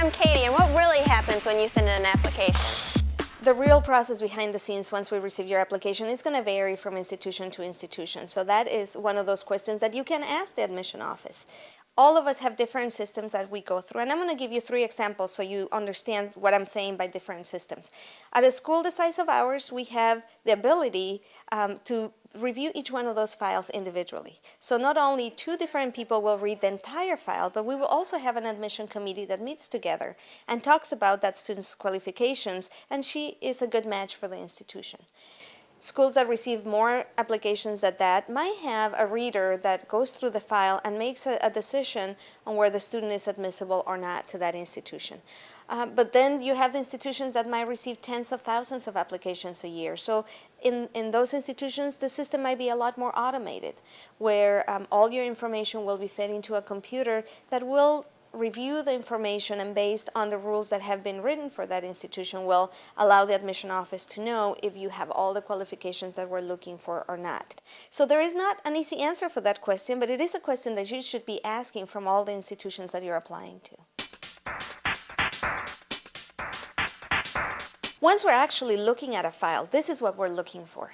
I'm Katie, and what really happens when you send in an application? The real process behind the scenes once we receive your application is going to vary from institution to institution. So that is one of those questions that you can ask the admission office. All of us have different systems that we go through, and I'm going to give you 3 examples so you understand what I'm saying by different systems. At a school the size of ours, we have the ability to review each one of those files individually. So not only 2 different people will read the entire file, but we will also have an admission committee that meets together and talks about that student's qualifications, and she is a good match for the institution. Schools that receive more applications than that might have a reader that goes through the file and makes a decision on where the student is admissible or not to that institution. But then you have the institutions that might receive tens of thousands of applications a year. So in those institutions, the system might be a lot more automated, where all your information will be fed into a computer that will review the information, and based on the rules that have been written for that institution will allow the admission office to know if you have all the qualifications that we're looking for or not. So there is not an easy answer for that question, but it is a question that you should be asking from all the institutions that you're applying to. Once we're actually looking at a file, this is what we're looking for.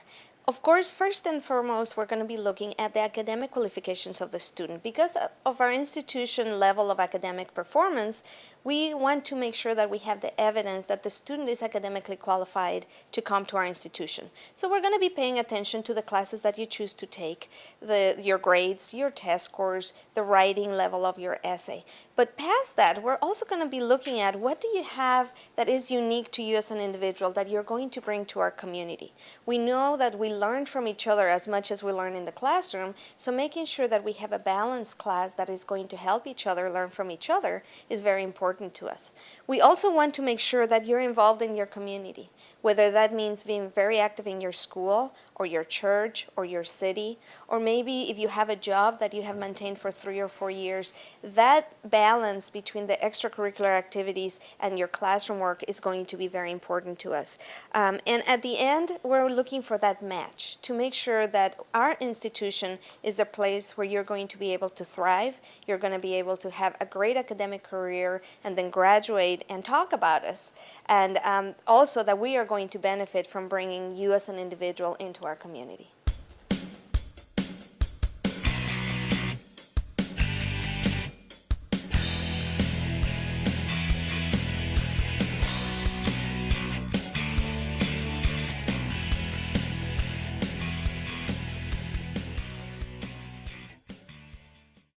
Of course, first and foremost, we're going to be looking at the academic qualifications of the student. Because of our institution level of academic performance, we want to make sure that we have the evidence that the student is academically qualified to come to our institution. So we're going to be paying attention to the classes that you choose to take, your grades, your test scores, the writing level of your essay. But past that, we're also going to be looking at what do you have that is unique to you as an individual that you're going to bring to our community. We know that we learn from each other as much as we learn in the classroom, so making sure that we have a balanced class that is going to help each other learn from each other is very important to us. We also want to make sure that you're involved in your community, whether that means being very active in your school or your church or your city, or maybe if you have a job that you have maintained for 3 or 4 years. That balance between the extracurricular activities and your classroom work is going to be very important to us. And at the end, we're looking for that match to make sure that our institution is the place where you're going to be able to thrive, you're going to be able to have a great academic career and then graduate and talk about us, and also that we are going to benefit from bringing you as an individual into our community.